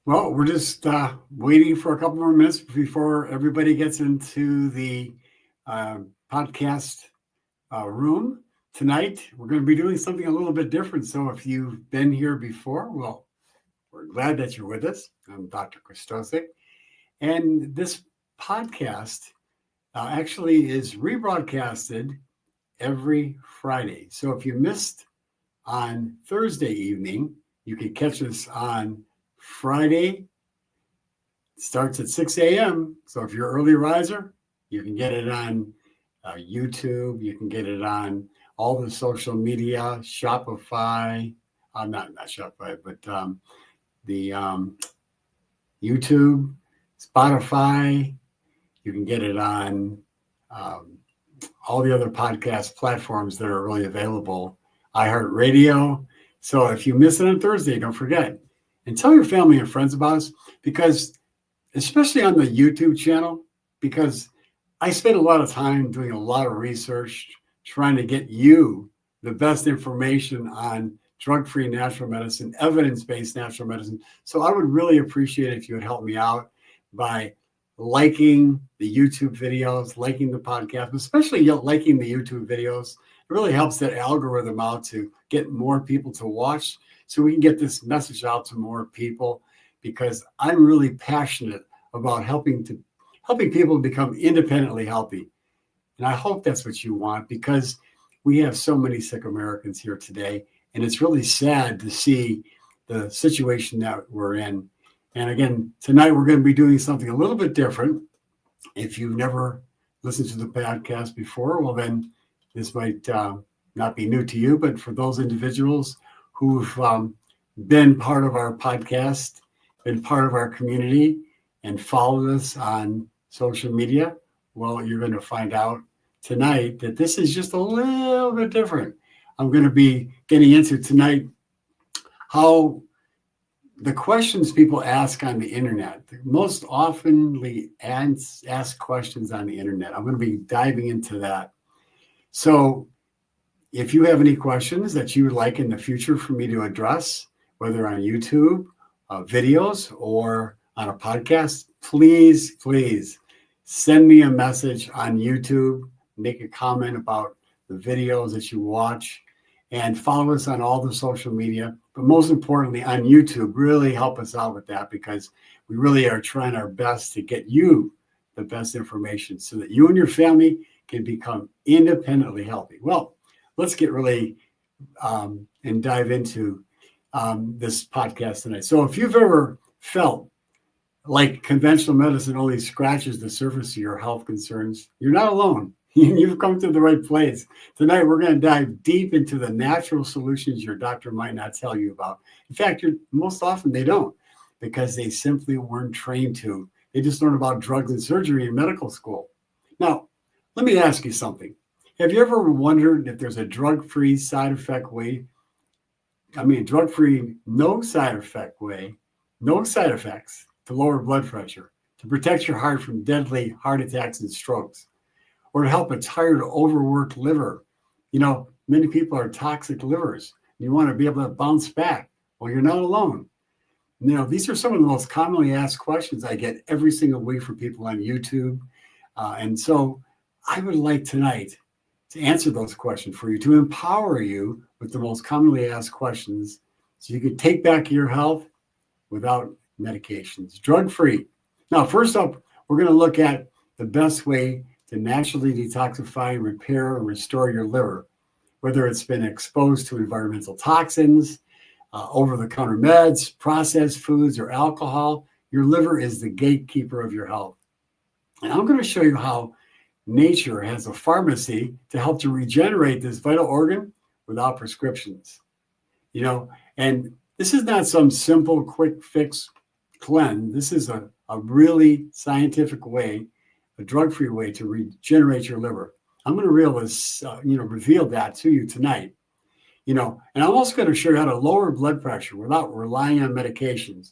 Well, we're just waiting for a couple more minutes before everybody gets into the uh, podcast room. Tonight, we're going to be doing something a little bit different. So if you've been here before, well, we're glad that you're with us. I'm Dr. Krystosik. And this podcast actually is rebroadcasted every Friday. So if you missed on Thursday evening, you can catch us on Friday. Starts at 6 a.m. So if you're an early riser, you can get it on YouTube. You can get it on all the social media, Shopify. Not Shopify, but the YouTube, Spotify. You can get it on um, all the other podcast platforms that are really available. iHeartRadio. So if you miss it on Thursday, don't forget. And tell your family and friends about us, because especially on the YouTube channel, because I spend a lot of time doing a lot of research, trying to get you the best information on drug-free natural medicine, evidence-based natural medicine. So I would really appreciate it if you would help me out by liking the YouTube videos, liking the podcast, especially liking the YouTube videos. It really helps that algorithm out to get more people to watch so we can get this message out to more people, because I'm really passionate about helping people become independently healthy. And I hope that's what you want, because we have so many sick Americans here today. And it's really sad to see the situation that we're in. And again, tonight we're going to be doing something a little bit different. If you've never listened to the podcast before, well, then this might not be new to you. But for those individuals who've been part of our podcast, been part of our community, and followed us on social media, well, you're going to find out tonight that this is just a little bit different. I'm going to be getting into tonight how the questions people ask on the internet, the most oftenly asked questions on the internet. I'm going to be diving into that. So if you have any questions that you would like in the future for me to address, whether on YouTube videos or on a podcast, please send me a message on YouTube, make a comment about the videos that you watch, and follow us on all the social media. But most importantly, on YouTube, really help us out with that, because we really are trying our best to get you the best information so that you and your family can become independently healthy. Well, let's get really and dive into this podcast tonight. So if you've ever felt like conventional medicine only scratches the surface of your health concerns, you're not alone. You've come to the right place. Tonight, we're going to dive deep into the natural solutions your doctor might not tell you about. In fact, most often they don't, because they simply weren't trained to. They just learned about drugs and surgery in medical school. Now, let me ask you something. Have you ever wondered if there's a drug-free side effect way? Drug-free, no side effect way, no side effects to lower blood pressure, to protect your heart from deadly heart attacks and strokes, or to help a tired, overworked liver. Many people are toxic livers. You want to be able to bounce back. Well, you're not alone. These are some of the most commonly asked questions I get every single week from people on YouTube. And so I would like tonight to answer those questions for you, to empower you with the most commonly asked questions so you can take back your health without medications, drug-free. Now, first up, we're going to look at the best way to naturally detoxify, repair, and restore your liver, whether it's been exposed to environmental toxins, over-the-counter meds, processed foods, or alcohol. Your liver is the gatekeeper of your health. And I'm going to show you how nature has a pharmacy to help to regenerate this vital organ without prescriptions. And this is not some simple, quick fix cleanse. This is a really scientific way, a drug-free way to regenerate your liver. I'm going to reveal that to you tonight. And I'm also going to show you how to lower blood pressure without relying on medications.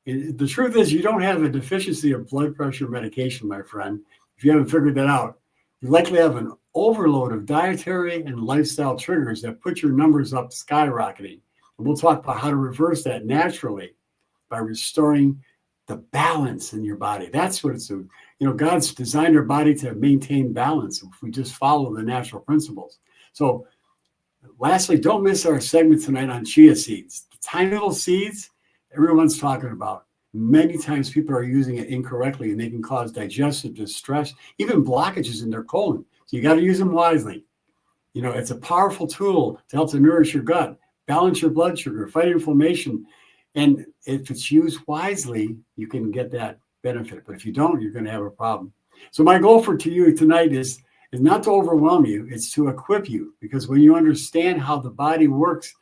The truth is, you don't have a deficiency of blood pressure medication, my friend. If you haven't figured that out, you likely have an overload of dietary and lifestyle triggers that put your numbers up skyrocketing. And we'll talk about how to reverse that naturally. by restoring the balance in your body. That's what it's, God's designed our body to maintain balance if we just follow the natural principles. So lastly, don't miss our segment tonight on chia seeds. The tiny little seeds everyone's talking about. Many times people are using it incorrectly and they can cause digestive distress, even blockages in their colon. So you got to use them wisely. It's a powerful tool to help to nourish your gut, balance your blood sugar, fight inflammation. And if it's used wisely, you can get that benefit. But if you don't, you're going to have a problem. So my goal for you tonight is not to overwhelm you. It's to equip you, because when you understand how the body works,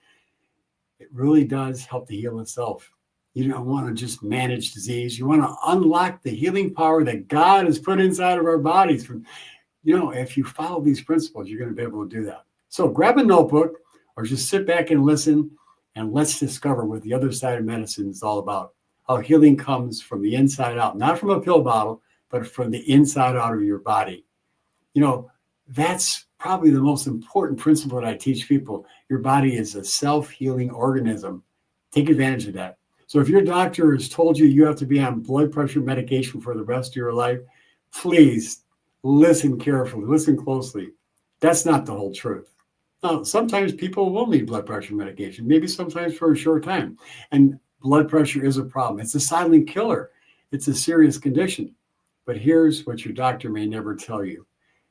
it really does help to heal itself. You don't want to just manage disease. You want to unlock the healing power that God has put inside of our bodies. If you follow these principles, you're going to be able to do that. So grab a notebook or just sit back and listen, and let's discover what the other side of medicine is all about. How healing comes from the inside out, not from a pill bottle, but from the inside out of your body. That's probably the most important principle that I teach people. Your body is a self-healing organism. Take advantage of that. So if your doctor has told you have to be on blood pressure medication for the rest of your life, please listen carefully, listen closely. That's not the whole truth. Now, sometimes people will need blood pressure medication, maybe sometimes for a short time. And blood pressure is a problem. It's a silent killer. It's a serious condition. But here's what your doctor may never tell you.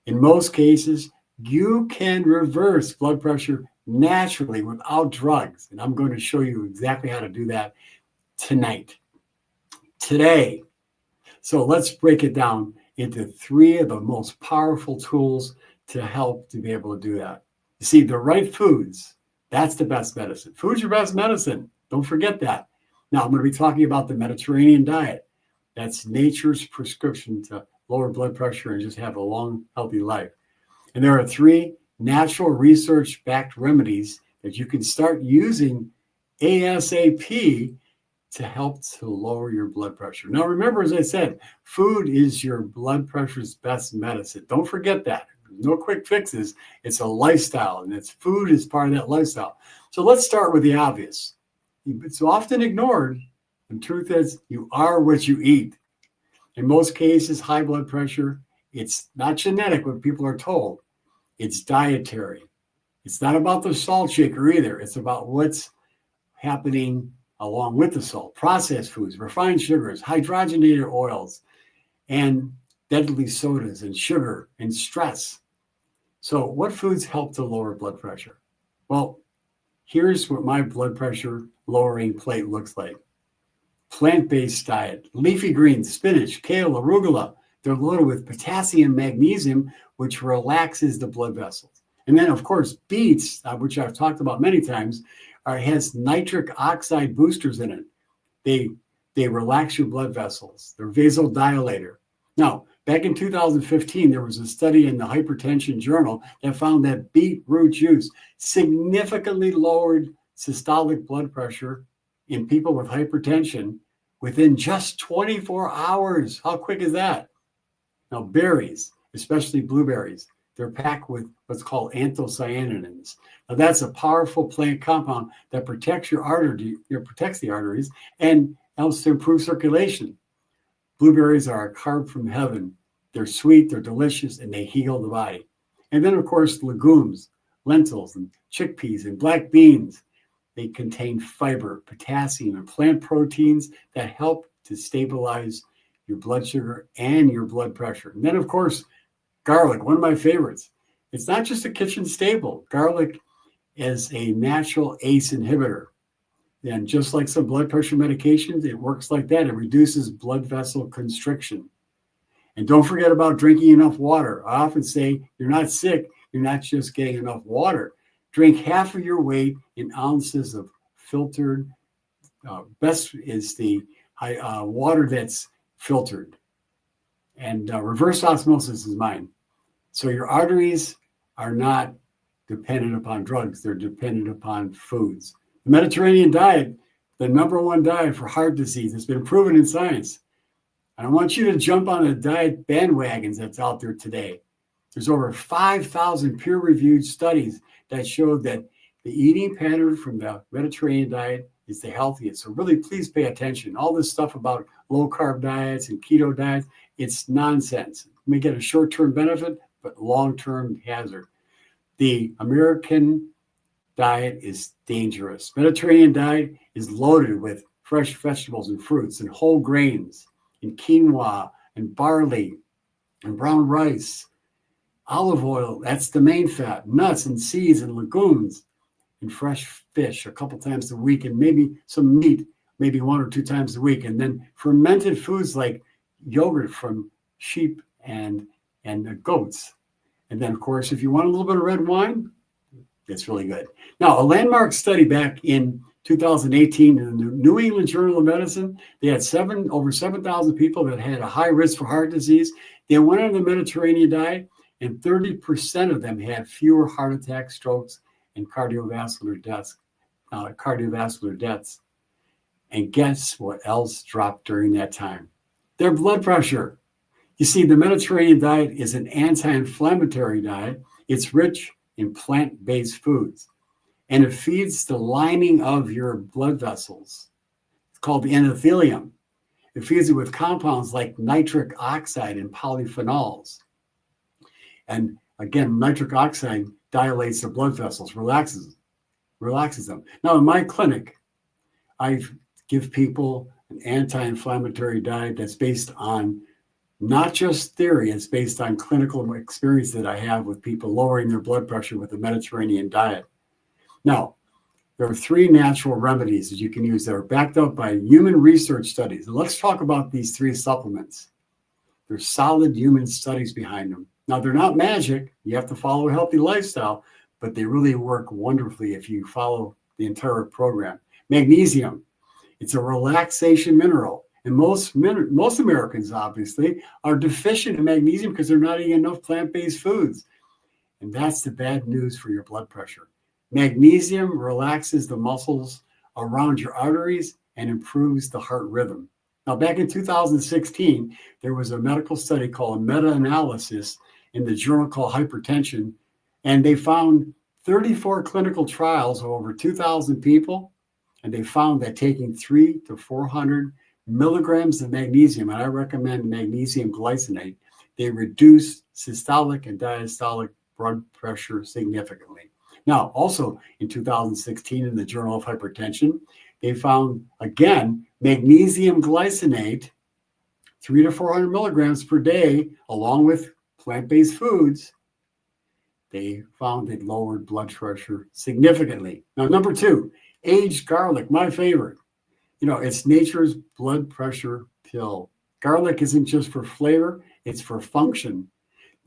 In most cases, you can reverse blood pressure naturally without drugs. And I'm going to show you exactly how to do that today. So let's break it down into 3 of the most powerful tools to help to be able to do that. You see, the right foods, that's the best medicine. Food's your best medicine. Don't forget that. Now, I'm going to be talking about the Mediterranean diet. That's nature's prescription to lower blood pressure and just have a long, healthy life. And there are 3 natural research-backed remedies that you can start using ASAP to help to lower your blood pressure. Now, remember, as I said, food is your blood pressure's best medicine. Don't forget that. No quick fixes. It's a lifestyle, and food is part of that lifestyle. So let's start with the obvious. It's often ignored. The truth is, you are what you eat. In most cases, high blood pressure, it's not genetic, what people are told. It's dietary. It's not about the salt shaker either. It's about what's happening along with the salt. Processed foods, refined sugars, hydrogenated oils, and deadly sodas and sugar and stress. So what foods help to lower blood pressure? Well, here's what my blood pressure lowering plate looks like. Plant-based diet, leafy greens, spinach, kale, arugula. They're loaded with potassium, magnesium, which relaxes the blood vessels. And then, of course, beets, which I've talked about many times, has nitric oxide boosters in it. They relax your blood vessels. They're vasodilator. Now, back in 2015, there was a study in the Hypertension Journal that found that beetroot juice significantly lowered systolic blood pressure in people with hypertension within just 24 hours. How quick is that? Now, berries, especially blueberries, they're packed with what's called anthocyanins. Now, that's a powerful plant compound that protects protects the arteries and helps to improve circulation. Blueberries are a carb from heaven. They're sweet, they're delicious, and they heal the body. And then, of course, legumes, lentils, and chickpeas, and black beans. They contain fiber, potassium, and plant proteins that help to stabilize your blood sugar and your blood pressure. And then, of course, garlic, one of my favorites. It's not just a kitchen staple. Garlic is a natural ACE inhibitor. And just like some blood pressure medications, it works like that. It reduces blood vessel constriction. And don't forget about drinking enough water. I often say you're not sick, you're not just getting enough water. Drink half of your weight in ounces of filtered. Best is the water that's filtered. And reverse osmosis is mine. So your arteries are not dependent upon drugs. They're dependent upon foods. The Mediterranean diet, the number 1 diet for heart disease, has been proven in science. And I want you to jump on the diet bandwagons that's out there today. There's over 5,000 peer-reviewed studies that showed that the eating pattern from the Mediterranean diet is the healthiest. So really, please pay attention. All this stuff about low-carb diets and keto diets, it's nonsense. You may get a short-term benefit, but long-term hazard. The American diet is dangerous. Mediterranean diet is loaded with fresh vegetables and fruits and whole grains and quinoa and barley and brown rice, olive oil, that's the main fat, nuts and seeds and legumes, and fresh fish a couple times a week, and maybe some meat, maybe 1 or 2 times a week, and then fermented foods like yogurt from sheep and goats. And then, of course, if you want a little bit of red wine, it's really good. Now, a landmark study back in 2018 in the New England Journal of Medicine, they had over 7,000 people that had a high risk for heart disease. They went on the Mediterranean diet, and 30% of them had fewer heart attacks, strokes, and cardiovascular deaths. And guess what else dropped during that time? Their blood pressure. You see, the Mediterranean diet is an anti-inflammatory diet. It's rich in plant-based foods, and it feeds the lining of your blood vessels. It's called the endothelium. It feeds it with compounds like nitric oxide and polyphenols. And again, nitric oxide dilates the blood vessels, relaxes them. Now, in my clinic, I give people an anti-inflammatory diet that's based on not just theory, it's based on clinical experience that I have with people lowering their blood pressure with the Mediterranean diet. Now, there are 3 natural remedies that you can use that are backed up by human research studies. And let's talk about these 3 supplements. There's solid human studies behind them. Now, they're not magic. You have to follow a healthy lifestyle, but they really work wonderfully if you follow the entire program. Magnesium, it's a relaxation mineral. And most Americans, obviously, are deficient in magnesium because they're not eating enough plant-based foods. And that's the bad news for your blood pressure. Magnesium relaxes the muscles around your arteries and improves the heart rhythm. Now, back in 2016, there was a medical study called a meta-analysis in the journal called Hypertension, and they found 34 clinical trials of over 2,000 people, and they found that taking 300 to 400 milligrams of magnesium, and I recommend magnesium glycinate, they reduce systolic and diastolic blood pressure significantly. Now, also in 2016 in the Journal of Hypertension, they found, again, magnesium glycinate, 300 to 400 milligrams per day, along with plant-based foods, they found it lowered blood pressure significantly. Now, number 2, aged garlic, my favorite. You know, it's nature's blood pressure pill. Garlic isn't just for flavor, it's for function.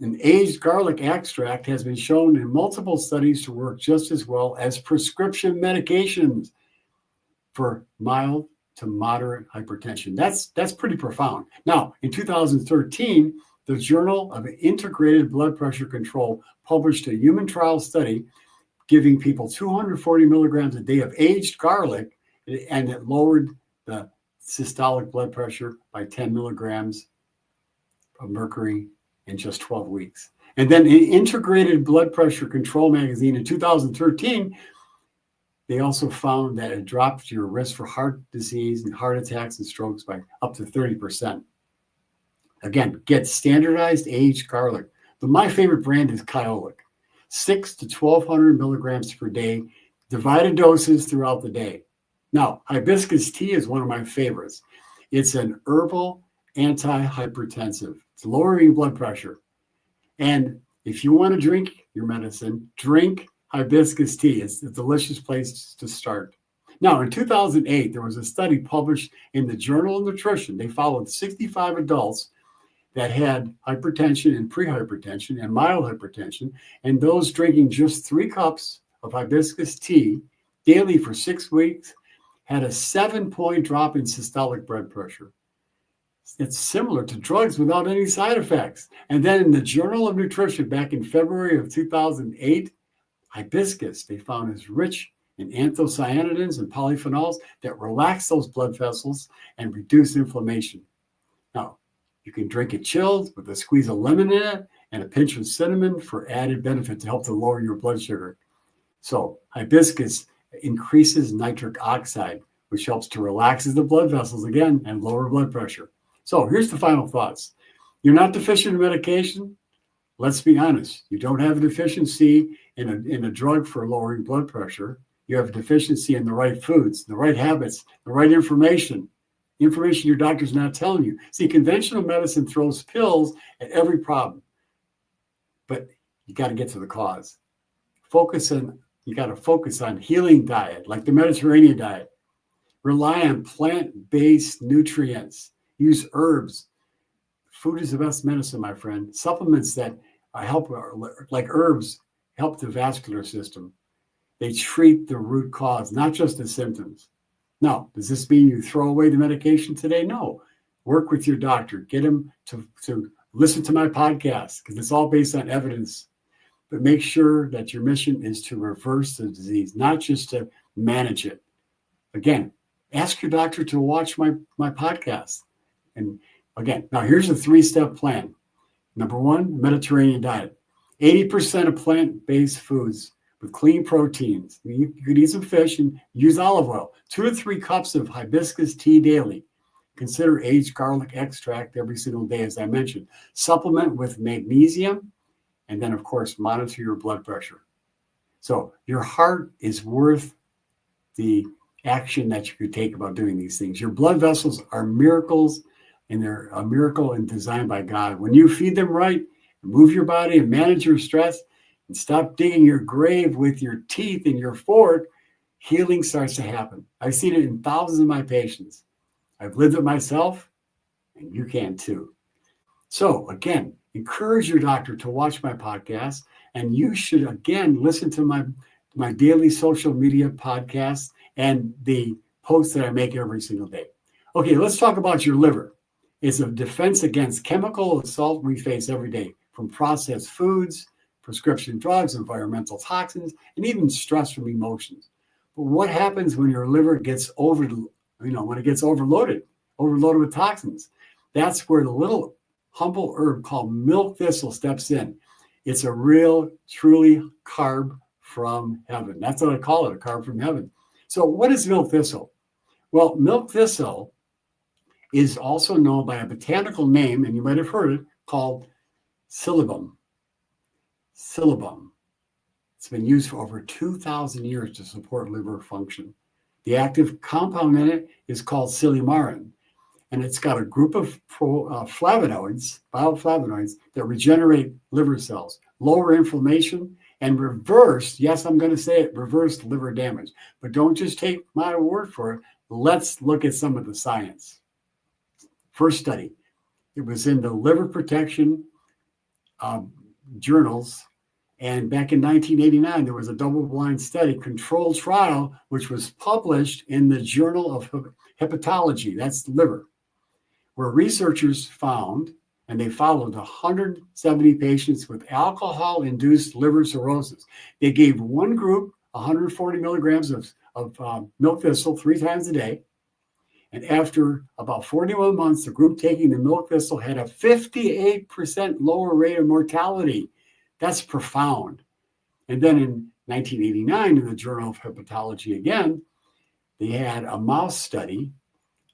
An aged garlic extract has been shown in multiple studies to work just as well as prescription medications for mild to moderate hypertension. That's pretty profound. Now, in 2013, the Journal of Integrated Blood Pressure Control published a human trial study giving people 240 milligrams a day of aged garlic, and it lowered the systolic blood pressure by 10 milligrams of mercury in just 12 weeks. And then in Integrated Blood Pressure Control magazine in 2013, they also found that it dropped your risk for heart disease and heart attacks and strokes by up to 30%. Again, get standardized aged garlic. But my favorite brand is Kyolic. 600 to 1,200 milligrams per day, divided doses throughout the day. Now, hibiscus tea is one of my favorites. It's an herbal antihypertensive. It's lowering blood pressure. And if you want to drink your medicine, drink hibiscus tea. It's a delicious place to start. Now, in 2008, there was a study published in the Journal of Nutrition. They followed 65 adults that had hypertension and prehypertension and mild hypertension, and those drinking just 3 cups of hibiscus tea daily for 6 weeks had a 7-point drop in systolic blood pressure. It's similar to drugs without any side effects. And then in the Journal of Nutrition back in February of 2008, hibiscus they found is rich in anthocyanidins and polyphenols that relax those blood vessels and reduce inflammation. Now, you can drink it chilled with a squeeze of lemon in it and a pinch of cinnamon for added benefit to help to lower your blood sugar. So hibiscus increases nitric oxide, which helps to relax the blood vessels again and lower blood pressure. So here's the final thoughts. You're not deficient in medication. Let's be honest. You don't have a deficiency in a drug for lowering blood pressure. You have a deficiency in the right foods, the right habits, the right information your doctor's not telling you. See, conventional medicine throws pills at every problem, but you got to get to the cause. You got to focus on healing diet, like the Mediterranean diet. Rely on plant-based nutrients. Use herbs. Food is the best medicine, my friend. Supplements that help, like herbs, help the vascular system. They treat the root cause, not just the symptoms. Now, does this mean you throw away the medication today? No. Work with your doctor. Get him to listen to my podcast, because it's all based on evidence. But make sure that your mission is to reverse the disease, not just to manage it. Again, ask your doctor to watch my podcast. And again, now here's a 3-step plan. Number 1, Mediterranean diet. 80% of plant-based foods with clean proteins. You could eat some fish and use olive oil. 2 to 3 cups of hibiscus tea daily. Consider aged garlic extract every single day, as I mentioned. Supplement with magnesium. And then, of course, monitor your blood pressure. So your heart is worth the action that you could take about doing these things. Your blood vessels are miracles, and they're a miracle and designed by God. When you feed them right, move your body and manage your stress, and stop digging your grave with your teeth and your fork, healing starts to happen. I've seen it in thousands of my patients. I've lived it myself, and you can too. So again, encourage your doctor to watch my podcast, and you should, again, listen to my daily social media podcasts and the posts that I make every single day. Okay, let's talk about your liver. It's a defense against chemical assault we face every day, from processed foods, prescription drugs, environmental toxins, and even stress from emotions. But what happens when your liver gets overloaded with toxins? That's where the little humble herb called milk thistle steps in. It's a real, truly carb from heaven. That's what I call it, a carb from heaven. So what is milk thistle? Well, milk thistle is also known by a botanical name, and you might have heard it, called Psyllium. Psyllium. It's been used for over 2,000 years to support liver function. The active compound in it is called silymarin, and it's got a group of bioflavonoids that regenerate liver cells, lower inflammation, and reverse, yes, I'm going to say it, reverse liver damage. But don't just take my word for it. Let's look at some of the science. First study, it was in the liver protection journals. And back in 1989, there was a double-blind study controlled trial, which was published in the Journal of Hepatology, that's liver, where researchers found, and they followed 170 patients with alcohol-induced liver cirrhosis. They gave one group 140 milligrams of milk thistle 3 times a day. And after about 41 months, the group taking the milk thistle had a 58% lower rate of mortality. That's profound. And then in 1989, in the Journal of Hepatology again, they had a mouse study,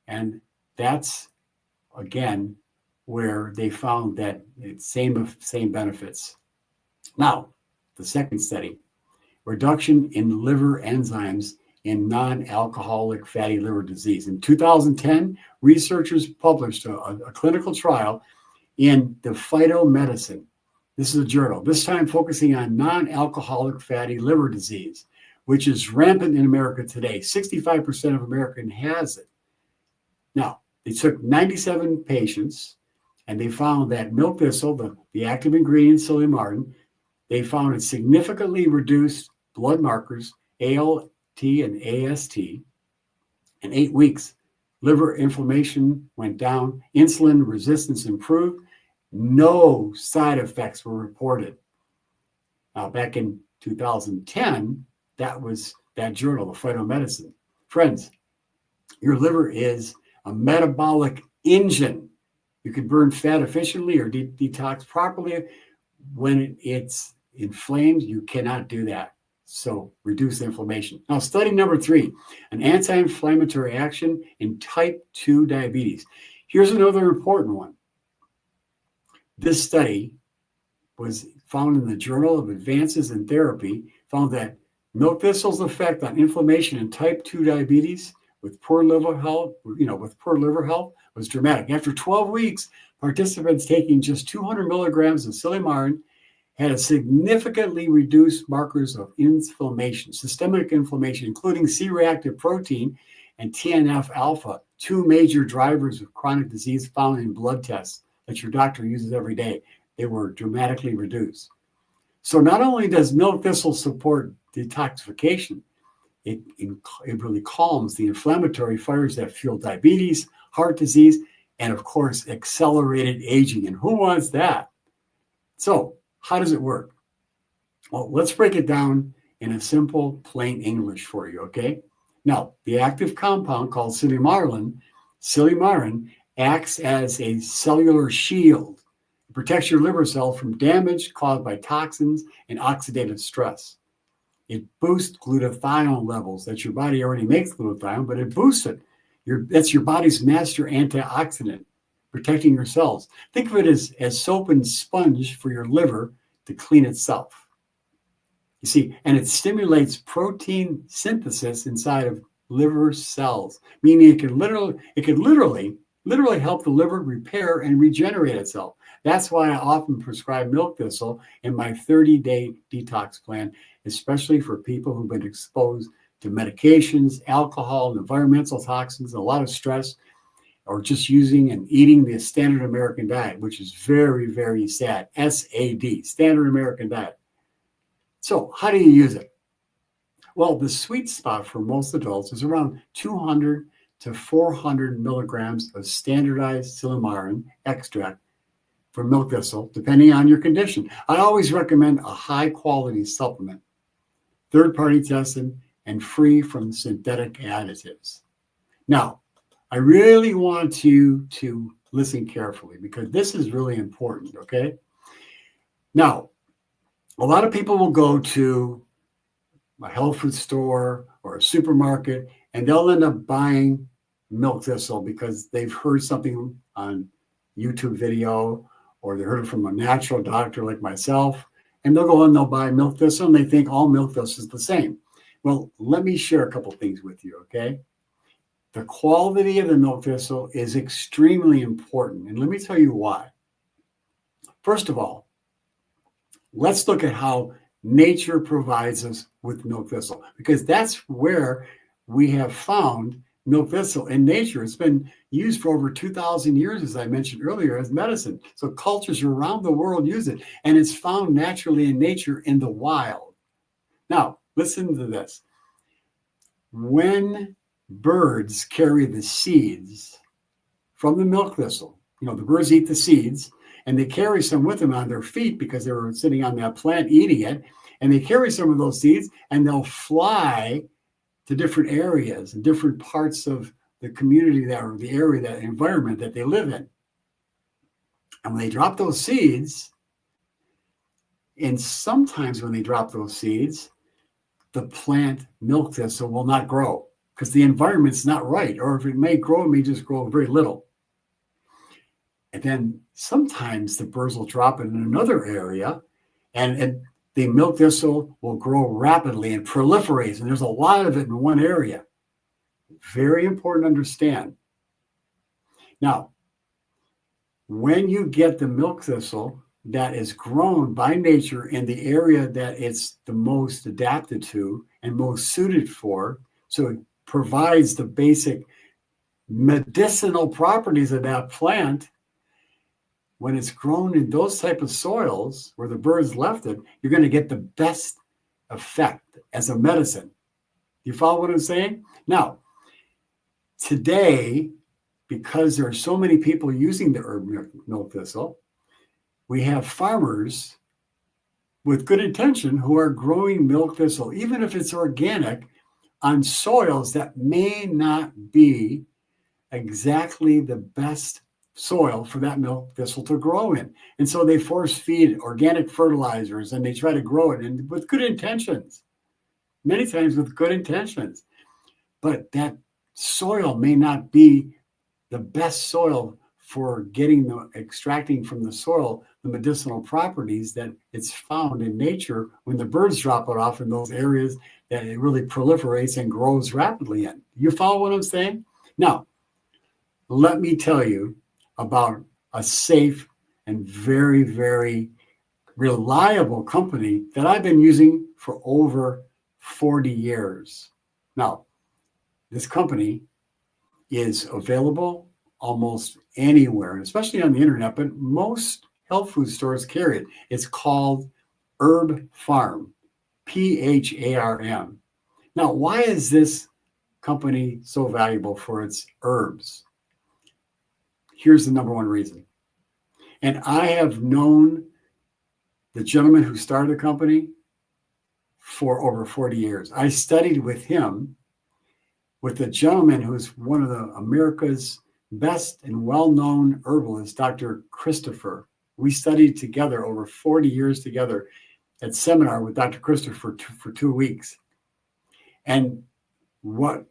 and that's, again, where they found that it's same benefits. Now, the second study, reduction in liver enzymes in non-alcoholic fatty liver disease. In 2010, researchers published a clinical trial in the Phytomedicine. This is a journal, this time focusing on non-alcoholic fatty liver disease, which is rampant in America today. 65% of Americans has it. Now, they took 97 patients, and they found that milk thistle, the active ingredient silymarin, they found it significantly reduced blood markers, ALT and AST, in 8 weeks. Liver inflammation went down, insulin resistance improved, no side effects were reported. Now, back in 2010, that was that journal, the Phytomedicine. Friends, your liver is a metabolic engine. You can burn fat efficiently or detox properly. When it's inflamed, you cannot do that. So reduce inflammation. Now, study number 3, an anti-inflammatory action in type 2 diabetes. Here's another important one. This study was found in the Journal of Advances in Therapy, found that milk thistle's effect on inflammation in type 2 diabetes with poor liver health, was dramatic. After 12 weeks, participants taking just 200 milligrams of silymarin had a significantly reduced markers of inflammation, systemic inflammation, including C-reactive protein and TNF-alpha, 2 major drivers of chronic disease found in blood tests that your doctor uses every day. They were dramatically reduced. So not only does milk thistle support detoxification, it really calms the inflammatory fires that fuel diabetes, heart disease, and of course, accelerated aging. And who wants that? So how does it work? Well, let's break it down in a simple, plain English for you, okay? Now, the active compound called silymarin acts as a cellular shield. It protects your liver cells from damage caused by toxins and oxidative stress. It boosts glutathione levels. That your body already makes glutathione, but it boosts it. That's your body's master antioxidant, protecting your cells. Think of it as soap and sponge for your liver to clean itself. You see, and it stimulates protein synthesis inside of liver cells, meaning it can literally help the liver repair and regenerate itself. That's why I often prescribe milk thistle in my 30-day detox plan, especially for people who've been exposed to medications, alcohol, and environmental toxins, a lot of stress, or just using and eating the standard American diet, which is very, very sad. SAD, standard American diet. So how do you use it? Well, the sweet spot for most adults is around 200 to 400 milligrams of standardized silymarin extract for milk thistle, depending on your condition. I always recommend a high-quality supplement, third-party tested, and free from synthetic additives. Now, I really want you to listen carefully because this is really important, okay? Now, a lot of people will go to a health food store or a supermarket and they'll end up buying milk thistle because they've heard something on YouTube video or they heard it from a natural doctor like myself, and they'll go and they'll buy milk thistle and they think all milk thistle is the same. Well, let me share a couple things with you, okay? The quality of the milk thistle is extremely important, and let me tell you why. First of all, let's look at how nature provides us with milk thistle, because that's where we have found milk thistle in nature. It's been used for over 2,000 years, as I mentioned earlier, as medicine. So cultures around the world use it, and it's found naturally in nature in the wild. Now, listen to this. When birds carry the seeds from the milk thistle, the birds eat the seeds, and they carry some with them on their feet because they were sitting on that plant eating it, and they carry some of those seeds, and they'll fly to different areas and different parts of the community or the area, that environment that they live in. And when they drop those seeds, and sometimes when they drop those seeds, the plant milk thistle will not grow because the environment's not right. Or if it may grow, it may just grow very little. And then sometimes the birds will drop it in another area and the milk thistle will grow rapidly and proliferate. And there's a lot of it in one area. Very important to understand. Now, when you get the milk thistle that is grown by nature in the area that it's the most adapted to and most suited for, so it provides the basic medicinal properties of that plant, when it's grown in those type of soils where the birds left it, you're going to get the best effect as a medicine. You follow what I'm saying? Now, today, because there are so many people using the herb milk thistle, we have farmers with good intention who are growing milk thistle, even if it's organic, on soils that may not be exactly the best soil for that milk thistle to grow in. And so they force feed organic fertilizers and they try to grow it with good intentions. many times with good intentions. But that soil may not be the best soil for extracting from the soil the medicinal properties that it's found in nature when the birds drop it off in those areas that it really proliferates and grows rapidly in. You follow what I'm saying? Now, let me tell you about a safe and very, very reliable company that I've been using for over 40 years. Now, this company is available almost anywhere, especially on the internet, but most health food stores carry it. It's called Herb Farm, PHARM. Now, why is this company so valuable for its herbs? Here's the number one reason. And I have known the gentleman who started the company for over 40 years. I studied with him, with a gentleman who's one of America's best and well-known herbalists, Dr. Krystosik. We studied together over 40 years together at seminar with Dr. Krystosik for 2 weeks. And what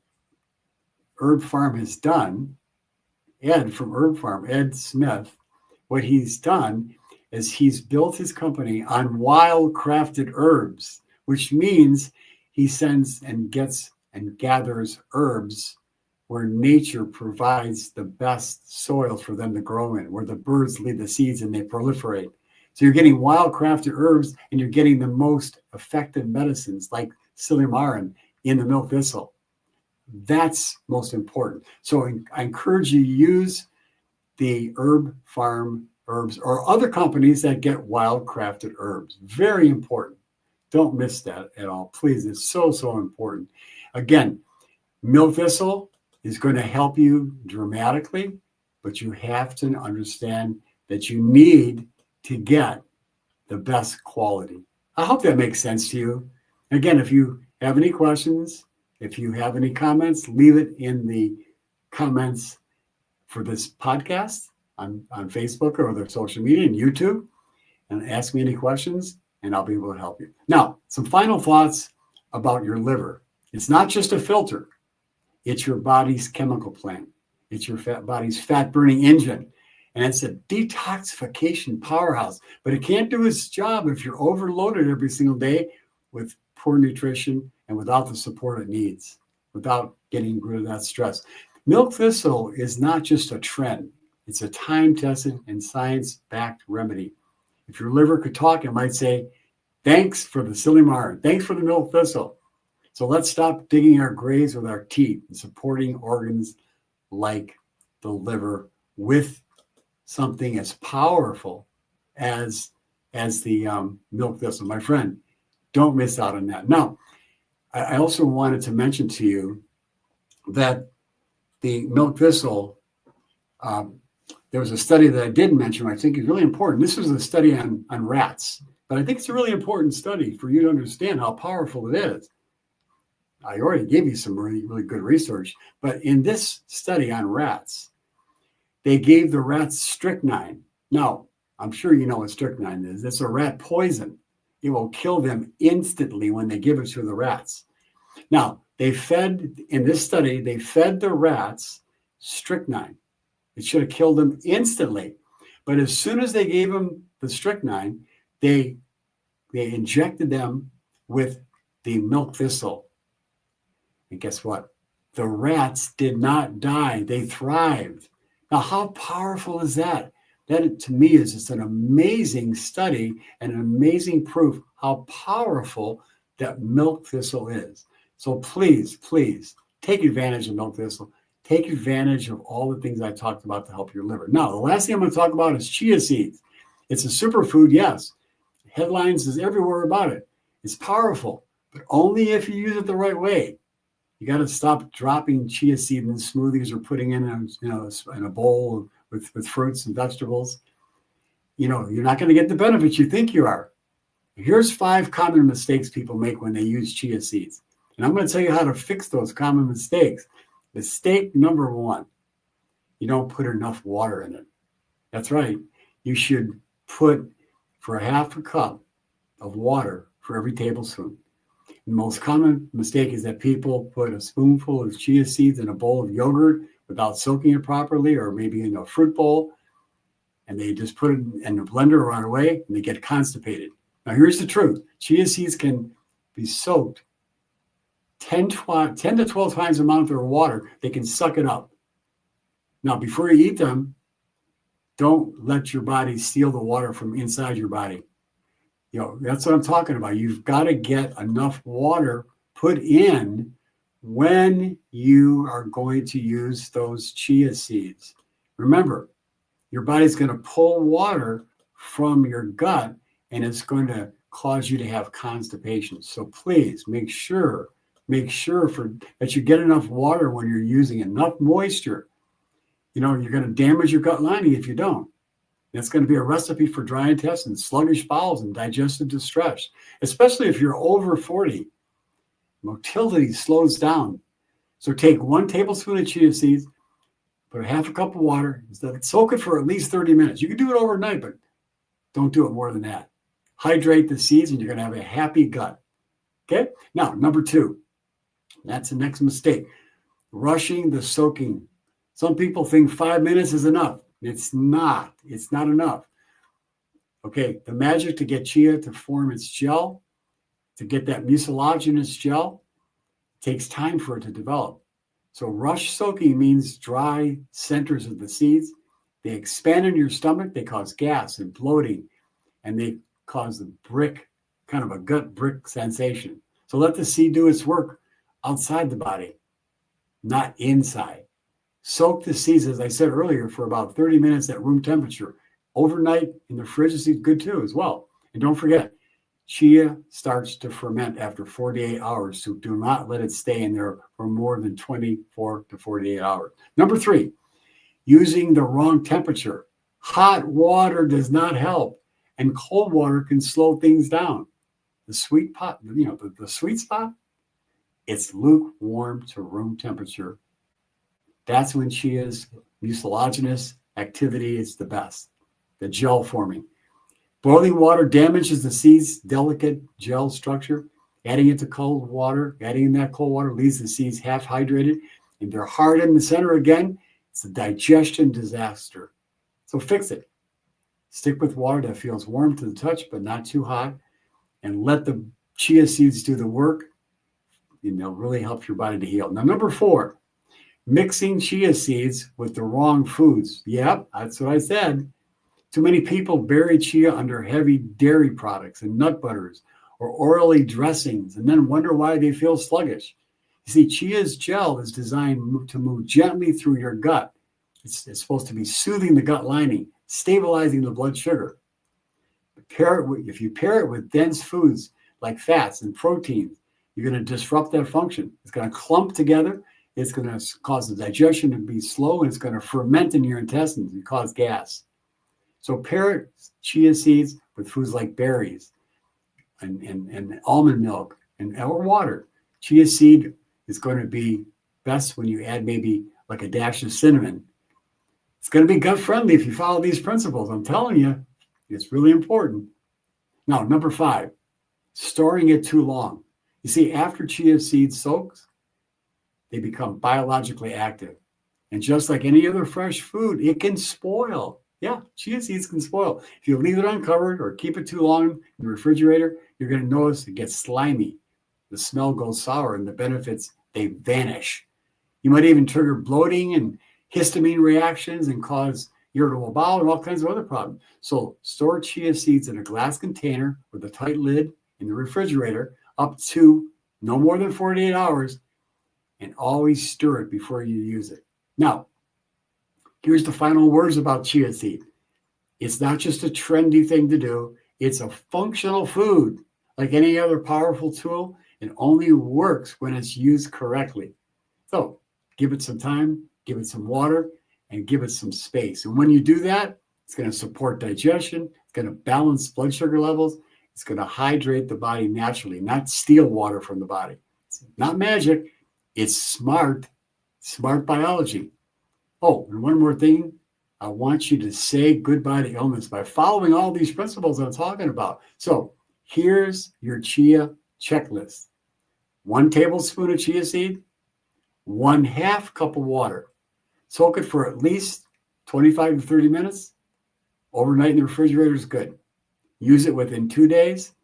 Herb Farm has done, Ed from Herb Farm, Ed Smith, what he's done is he's built his company on wild crafted herbs, which means he sends and gets and gathers herbs where nature provides the best soil for them to grow in, where the birds leave the seeds and they proliferate. So you're getting wild crafted herbs and you're getting the most effective medicines like silymarin in the milk thistle. That's most important. So I encourage you to use the Herb Farm herbs or other companies that get wild crafted herbs. Very important. Don't miss that at all. Please, it's so, so important. Again, milk thistle is going to help you dramatically, but you have to understand that you need to get the best quality. I hope that makes sense to you. Again, if you have any questions, if you have any comments, leave it in the comments for this podcast on Facebook or other social media and YouTube, and ask me any questions, and I'll be able to help you. Now, some final thoughts about your liver. It's not just a filter. It's your body's chemical plant. It's your body's fat-burning engine. And it's a detoxification powerhouse. But it can't do its job if you're overloaded every single day with poor nutrition and without the support it needs, without getting rid of that stress. Milk thistle is not just a trend. It's a time-tested and science-backed remedy. If your liver could talk, it might say, thanks for the silymarin. Thanks for the milk thistle. So let's stop digging our graves with our teeth and supporting organs like the liver with something as powerful as the milk thistle. My friend, don't miss out on that. Now, I also wanted to mention to you that the milk thistle, there was a study that I didn't mention, I think is really important. This was a study on rats, but I think it's a really important study for you to understand how powerful it is. I already gave you some really, really good research, but in this study on rats, they gave the rats strychnine. Now, I'm sure you know what strychnine is. It's a rat poison. It will kill them instantly when they give it to the rats. Now, in this study, they fed the rats strychnine. It should have killed them instantly. But as soon as they gave them the strychnine, they injected them with the milk thistle. And guess what? The rats did not die. They thrived. Now, how powerful is that? That, to me, is just an amazing study and an amazing proof how powerful that milk thistle is. So please, please take advantage of milk thistle. Take advantage of all the things I talked about to help your liver. Now, the last thing I'm going to talk about is chia seeds. It's a superfood, yes. Headlines is everywhere about it. It's powerful, but only if you use it the right way. You got to stop dropping chia seed in smoothies or putting in a bowl with fruits and vegetables. You're not going to get the benefits you think you are. Here's 5 common mistakes people make when they use chia seeds. And I'm going to tell you how to fix those common mistakes. Mistake number 1, you don't put enough water in it. That's right. You should put for half a cup of water for every tablespoon. The most common mistake is that people put a spoonful of chia seeds in a bowl of yogurt without soaking it properly, or maybe in a fruit bowl, and they just put it in the blender right away, and they get constipated. Now, here's the truth. Chia seeds can be soaked 10 to 12 times the amount of their water. They can suck it up. Now, before you eat them, don't let your body steal the water from inside your body. That's what I'm talking about. You've got to get enough water put in when you are going to use those chia seeds. Remember, your body's going to pull water from your gut, and it's going to cause you to have constipation. So please make sure that you get enough water when you're using enough moisture. You're going to damage your gut lining if you don't. That's going to be a recipe for dry intestines, sluggish bowels, and digestive distress, especially if you're over 40. Motility slows down. So take 1 tablespoon of chia seeds, put a half a cup of water, soak it for at least 30 minutes. You can do it overnight, but don't do it more than that. Hydrate the seeds, and you're going to have a happy gut. Okay? Now, number 2. That's the next mistake. Rushing the soaking. Some people think 5 minutes is enough. It's not. It's not enough. Okay, the magic to get chia to form its gel, to get that mucilaginous gel, takes time for it to develop. So rush soaking means dry centers of the seeds. They expand in your stomach. They cause gas and bloating, and they cause a brick, kind of a gut brick sensation. So let the seed do its work outside the body, not inside. Soak the seeds, as I said earlier, for about 30 minutes at room temperature. Overnight in the fridge is good too as well. And don't forget, chia starts to ferment after 48 hours, so do not let it stay in there for more than 24 to 48 hours. Number 3, using the wrong temperature. Hot water does not help, and cold water can slow things down. The sweet spot, it's lukewarm to room temperature. That's when chia's mucilaginous activity is the best, the gel forming. Boiling water damages the seed's delicate gel structure. Adding that cold water leaves the seeds half hydrated, and they're hard in the center again. It's a digestion disaster. So fix it. Stick with water that feels warm to the touch, but not too hot, and let the chia seeds do the work, and they'll really help your body to heal. Now, number 4, mixing chia seeds with the wrong foods. Yep, that's what I said. Too many people bury chia under heavy dairy products and nut butters or oily dressings, and then wonder why they feel sluggish. You see, chia's gel is designed to move gently through your gut. It's supposed to be soothing the gut lining, stabilizing the blood sugar. If you pair it with dense foods like fats and proteins, you're going to disrupt that function. It's going to clump together. It's going to cause the digestion to be slow, and it's going to ferment in your intestines and cause gas. So pair chia seeds with foods like berries and almond milk or water. Chia seed is going to be best when you add maybe like a dash of cinnamon. It's going to be gut friendly if you follow these principles. I'm telling you, it's really important. Now, number 5, storing it too long. You see, after chia seed soaks, they become biologically active. And just like any other fresh food, it can spoil. Yeah, chia seeds can spoil. If you leave it uncovered or keep it too long in the refrigerator, you're going to notice it gets slimy. The smell goes sour, and the benefits, they vanish. You might even trigger bloating and histamine reactions and cause irritable bowel and all kinds of other problems. So store chia seeds in a glass container with a tight lid in the refrigerator up to no more than 48 hours, and always stir it before you use it. Now, here's the final words about chia seed. It's not just a trendy thing to do. It's a functional food. Like any other powerful tool, it only works when it's used correctly. So give it some time, give it some water, and give it some space. And when you do that, it's going to support digestion. It's going to balance blood sugar levels. It's going to hydrate the body naturally, not steal water from the body. It's not magic. It's smart biology. Oh, and one more thing. I want you to say goodbye to illness by following all these principles I'm talking about. So here's your chia checklist. 1 tablespoon of chia seed, 1/2 cup of water. Soak it for at least 25 to 30 minutes. Overnight in the refrigerator is good. Use it within 2 days.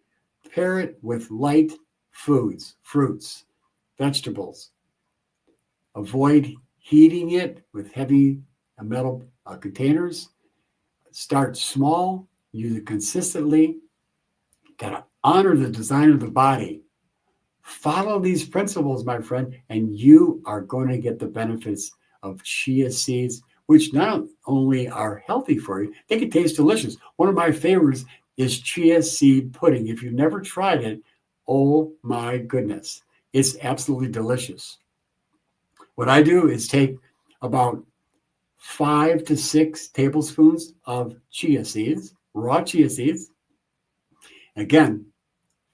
Pair it with light foods, fruits, vegetables. Avoid heating it with heavy metal containers. Start small. Use it consistently. Got to honor the design of the body. Follow these principles, my friend, and you are going to get the benefits of chia seeds, which not only are healthy for you, they can taste delicious. One of my favorites is chia seed pudding. If you've never tried it, oh my goodness, it's absolutely delicious. What I do is take about 5 to 6 tablespoons of chia seeds, raw chia seeds. Again,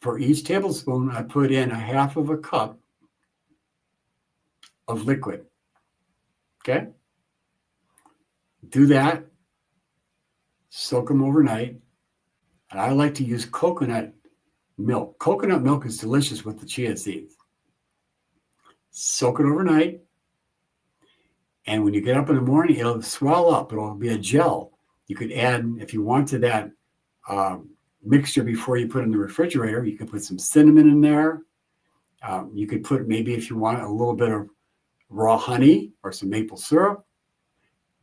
for each tablespoon, I put in 1/2 cup of liquid. Okay? Do that. Soak them overnight. And I like to use coconut milk. Coconut milk is delicious with the chia seeds. Soak it overnight. And when you get up in the morning, it'll swell up. It'll be a gel. You could add, if you want, to that mixture before you put it in the refrigerator. You can put some cinnamon in there. You could put, maybe if you want, a little bit of raw honey or some maple syrup.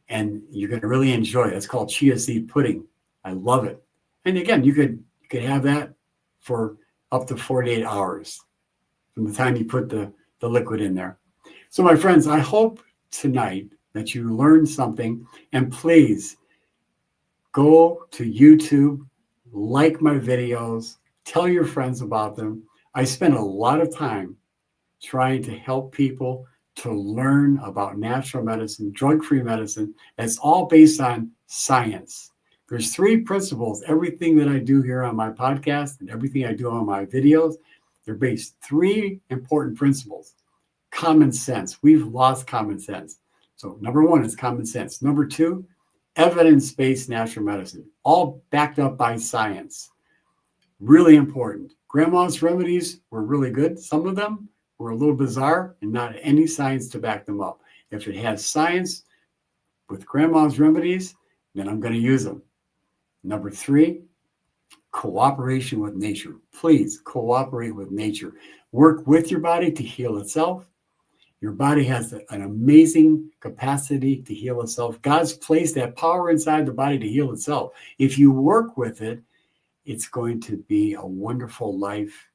And you're going to really enjoy it. It's called chia seed pudding. I love it. And again, you could have that for up to 48 hours from the time you put the liquid in there. So my friends, I hope tonight that you learned something, and please go to YouTube, like my videos, tell your friends about them. I spend a lot of time trying to help people to learn about natural medicine, drug-free medicine. That's all based on science. There's 3 principles. Everything that I do here on my podcast and everything I do on my videos, they're based 3 important principles. Common sense. We've lost common sense. So number 1 is common sense. Number 2, evidence-based natural medicine, all backed up by science. Really important. Grandma's remedies were really good. Some of them were a little bizarre and not any science to back them up. If it has science with grandma's remedies, then I'm going to use them. Number 3, cooperation with nature. Please cooperate with nature. Work with your body to heal itself. Your body has an amazing capacity to heal itself. God's placed that power inside the body to heal itself. If you work with it, it's going to be a wonderful life.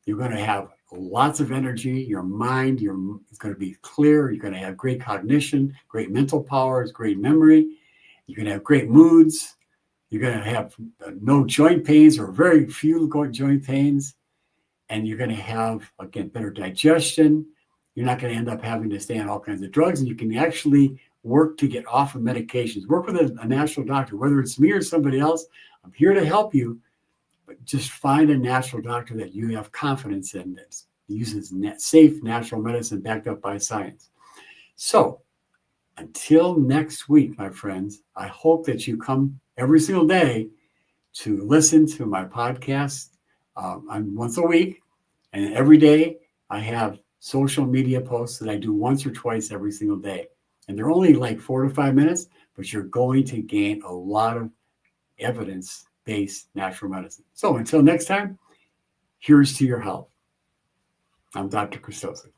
You're going to have lots of energy. Your mind is going to be clear. You're going to have great cognition, great mental powers, great memory. You're going to have great moods. You're going to have no joint pains or very few joint pains. And you're going to have, again, better digestion. You're not going to end up having to stay on all kinds of drugs, and you can actually work to get off of medications. Work with a natural doctor, whether it's me or somebody else. I'm here to help you, but just find a natural doctor that you have confidence in that uses safe natural medicine backed up by science. So until next week, my friends, I hope that you come every single day to listen to my podcast. I'm once a week, and every day I have social media posts that I do once or twice every single day. And they're only like 4 to 5 minutes, but you're going to gain a lot of evidence-based natural medicine. So until next time, here's to your health. I'm Dr. Krystosik.